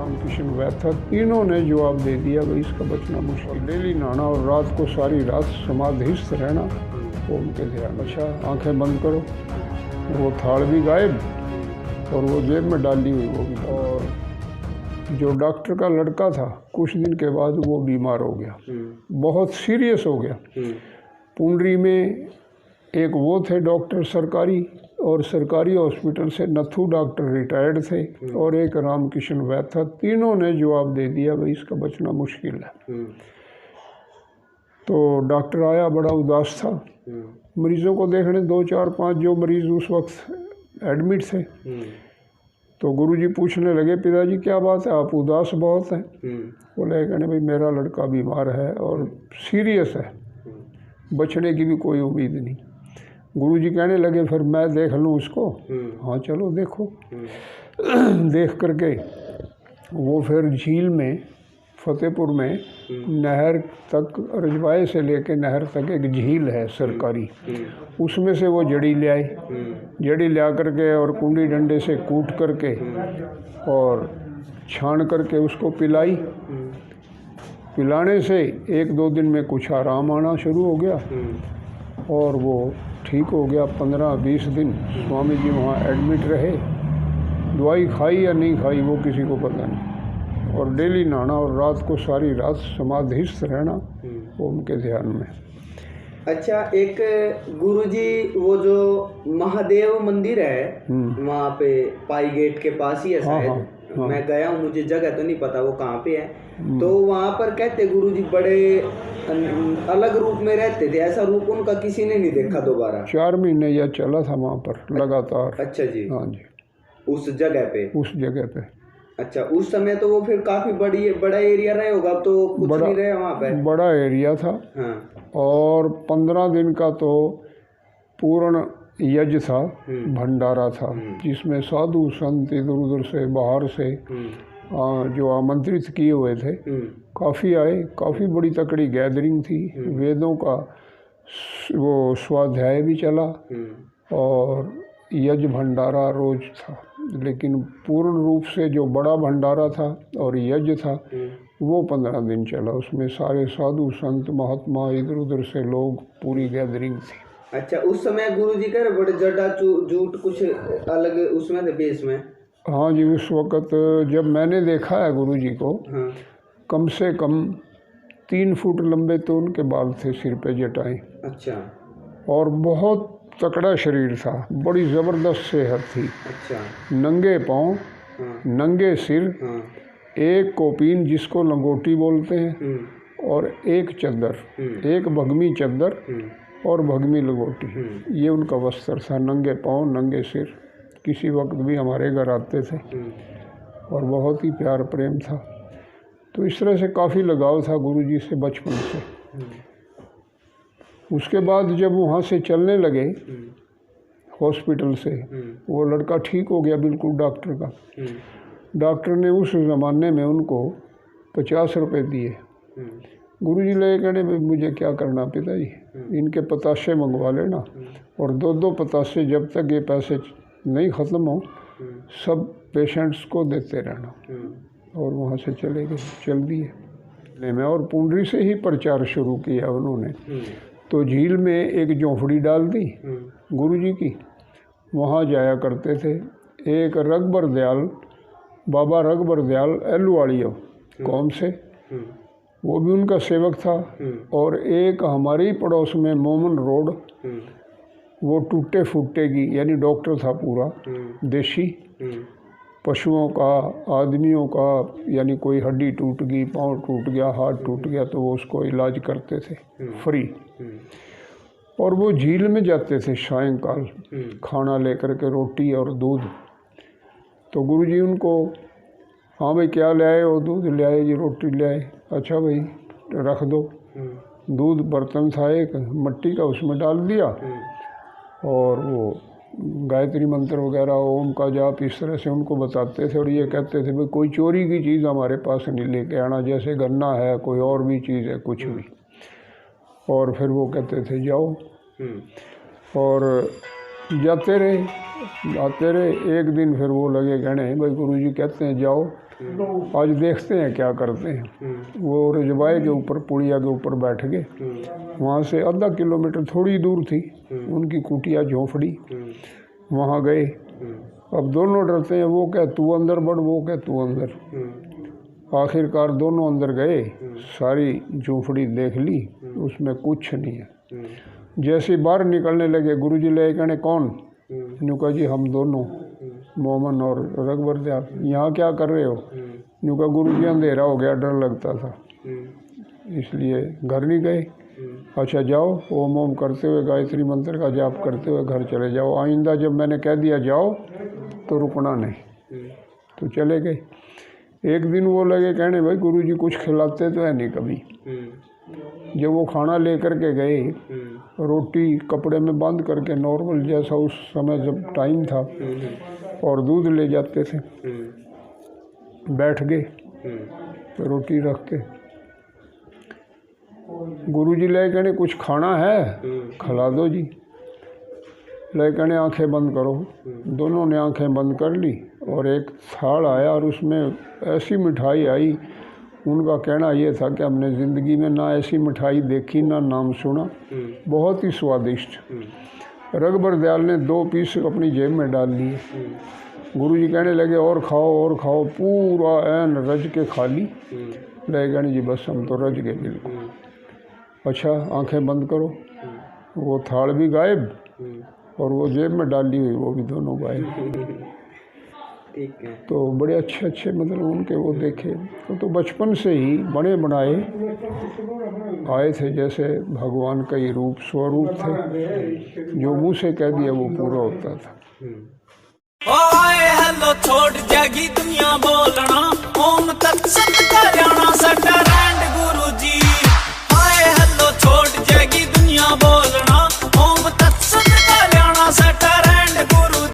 रामकिशन वैद था, तीनों ने जवाब दे दिया भाई इसका बचना मुश्किल। डेली नहाना और रात को सारी रात समाधिस्थ रहना, वो उनके ध्यान। अच्छा आंखें बंद करो, वो थाल भी गायब और वो जेब में डाली हुई वो भी। और जो डॉक्टर का लड़का था कुछ दिन के बाद वो बीमार हो गया, बहुत सीरियस हो गया। पुंडरी में एक वो थे डॉक्टर सरकारी, और सरकारी हॉस्पिटल से नथु डॉक्टर रिटायर्ड थे, और एक रामकिशन वैद था। तीनों ने जवाब दे दिया भाई इसका बचना मुश्किल है। तो डॉक्टर आया, बड़ा उदास था, मरीज़ों को देखने 2 4 5 जो मरीज़ उस वक्त एडमिट थे। तो गुरुजी पूछने लगे, पिताजी क्या बात है, आप उदास बहुत हैं? बोले कहने भाई मेरा लड़का बीमार है और सीरियस है, बचने की भी कोई उम्मीद नहीं। गुरुजी कहने लगे फिर मैं देख लूँ उसको? हाँ चलो देखो। देख करके वो फिर झील में, फतेहपुर में नहर तक, रजवाए से लेके नहर तक एक झील है सरकारी, उसमें से वो जड़ी ले आए। जड़ी ले करके और कुंडी डंडे से कूट करके और छान करके उसको पिलाई। पिलाने से 1-2 दिन में कुछ आराम आना शुरू हो गया और वो ठीक हो गया। 15-20 दिन स्वामी जी वहाँ एडमिट रहे। दवाई खाई या नहीं खाई वो किसी को पता नहीं। और डेली नहाना और रात को सारी रात समाधिस्थ रहना, वो उनके ध्यान में। अच्छा, एक गुरुजी वो जो महादेव मंदिर है वहाँ पे पाई गेट के पास ही है शायद। हाँ। मैं गया हूँ, मुझे जगह तो नहीं पता वो कहाँ पे है। तो वहाँ पर कहते गुरुजी बड़े अलग रूप में रहते थे, ऐसा रूप उनका किसी ने नहीं देखा दोबारा। 4 महीने या चला था वहाँ पर लगातार। अच्छा जी। हाँ जी। उस जगह पे? उस जगह पे। अच्छा, उस समय तो वो फिर काफी बड़ा एरिया रहे होगा, अब तो कुछ नहीं रहे वहाँ पे। बड़ा एरिया था। हाँ। और 15 दिन का तो पूर्ण यज्ञ था, भंडारा था, जिसमें साधु संत इधर उधर से बाहर से जो आमंत्रित किए हुए थे काफ़ी आए। काफ़ी बड़ी तकड़ी गैदरिंग थी। वेदों का वो स्वाध्याय भी चला और यज्ञ भंडारा रोज था। लेकिन पूर्ण रूप से जो बड़ा भंडारा था और यज्ञ था वो 15 दिन चला। उसमें सारे साधु संत महात्मा इधर उधर से लोग, पूरी गैदरिंग थी। अच्छा, उस समय गुरुजी का बड़े जटा जूट कुछ अलग उसमें थे बेस में? हाँ जी, उस वक़्त जब मैंने देखा है गुरुजी को, हाँ, कम से कम 3 फुट लंबे तो उनके बाल थे, सिर पे जटाएं। अच्छा। और बहुत तकड़ा शरीर था, बड़ी ज़बरदस्त सेहत थी। अच्छा। नंगे पाँव, हाँ, नंगे सिर, हाँ, एक कोपीन जिसको लंगोटी बोलते हैं, और एक चद्दर, एक भगमी चद्दर और भगमी लंगोटी, ये उनका वस्त्र था। नंगे पाँव, नंगे सिर, किसी वक्त भी हमारे घर आते थे और बहुत ही प्यार प्रेम था। तो इस तरह से काफ़ी लगाव था गुरुजी से बचपन से। उसके बाद जब वहाँ से चलने लगे हॉस्पिटल से, वो लड़का ठीक हो गया बिल्कुल डॉक्टर का। डॉक्टर ने उस ज़माने में उनको 50 रुपये दिए। गुरुजी लगे कहने में मुझे क्या करना पिताजी, इनके पताशे मंगवा लेना और 2-2 पताशे जब तक ये पैसे नहीं ख़त्म हो सब पेशेंट्स को देते रहना। और वहाँ से चले गए, चल दिए में। और पुंडरी से ही प्रचार शुरू किया उन्होंने। तो झील में एक झोंपड़ी डाल दी गुरुजी की, वहाँ जाया करते थे। एक रघुबर दयाल, बाबा रघुबर दयाल एलुवाड़ियों कौम से, वो भी उनका सेवक था। और एक हमारे ही पड़ोस में मोमन रोड, वो टूटे फूटे की, यानी डॉक्टर था पूरा देशी, पशुओं का, आदमियों का, यानी कोई हड्डी टूट गई, पाँव टूट गया, हाथ टूट गया तो वो उसको इलाज करते थे फ्री। और वो झील में जाते थे सायंकाल, खाना लेकर के, रोटी और दूध। तो गुरुजी उनको, हाँ भाई क्या ले आए हो? दूध ले आए जी, रोटी ले आए। अच्छा भाई रख दो। दूध बर्तन था एक मिट्टी का, उसमें डाल दिया और वो गायत्री मंत्र वगैरह, ओम का जाप, इस तरह से उनको बताते थे। और ये कहते थे भाई कोई चोरी की चीज़ हमारे पास नहीं लेके आना, जैसे गन्ना है, कोई और भी चीज़ है, कुछ भी। और फिर वो कहते थे जाओ, और जाते रहे, आते रहे। एक दिन फिर वो लगे कहने भाई गुरुजी कहते हैं जाओ, आज देखते हैं क्या करते हैं। वो रजवाए के ऊपर पुड़िया के ऊपर बैठ गए। वहाँ से आधा किलोमीटर थोड़ी दूर थी उनकी कुटिया झोंपड़ी, वहाँ गए। अब दोनों डरते हैं, वो क्या तू अंदर बढ़, वो क्या तू अंदर। आखिरकार दोनों अंदर गए, सारी झोंपड़ी देख ली, उसमें कुछ नहीं है। जैसे बाहर निकलने लगे गुरुजी ले कहने कौन, नुका जी हम दोनों, मोमन और रघुवर दयाल, यहाँ क्या कर रहे हो। नुका गुरुजी अंधेरा हो गया, डर लगता था इसलिए घर नहीं गए। अच्छा जाओ, ओम ओम करते हुए गायत्री मंत्र का जाप करते हुए घर चले जाओ, आइंदा जब मैंने कह दिया जाओ तो रुकना नहीं। तो चले गए। एक दिन वो लगे कहने भाई गुरुजी कुछ खिलाते तो है नहीं कभी। जब वो खाना लेकर के गए, रोटी कपड़े में बंद करके नॉर्मल जैसा उस समय जब टाइम था, और दूध ले जाते थे, बैठ गए तो रोटी रख के गुरुजी ले कहने कुछ खाना है, खिला दो जी। ले कहने आंखें बंद करो। दोनों ने आंखें बंद कर ली और एक थाल आया और उसमें ऐसी मिठाई आई, उनका कहना ये था कि हमने ज़िंदगी में ना ऐसी मिठाई देखी ना नाम सुना, बहुत ही स्वादिष्ट। रघुवर दयाल ने 2 पीस अपनी जेब में डाल लिए। गुरुजी कहने लगे और खाओ, पूरा ऐन रज के खा ली। ले कहने जी बस हम तो रज गए बिल्कुल। अच्छा आंखें बंद करो। वो थाल भी गायब और वो जेब में डाली हुई वो भी दोनों गायब। ठीक है। तो बड़े अच्छे मतलब उनके वो देखे तो बचपन से ही बने बनाए आए थे, जैसे भगवान का ही रूप स्वरूप थे, जो मुँह से कह दिया वो पूरा होता था। ओए हेलो छोड़ जागी दुनिया बोलना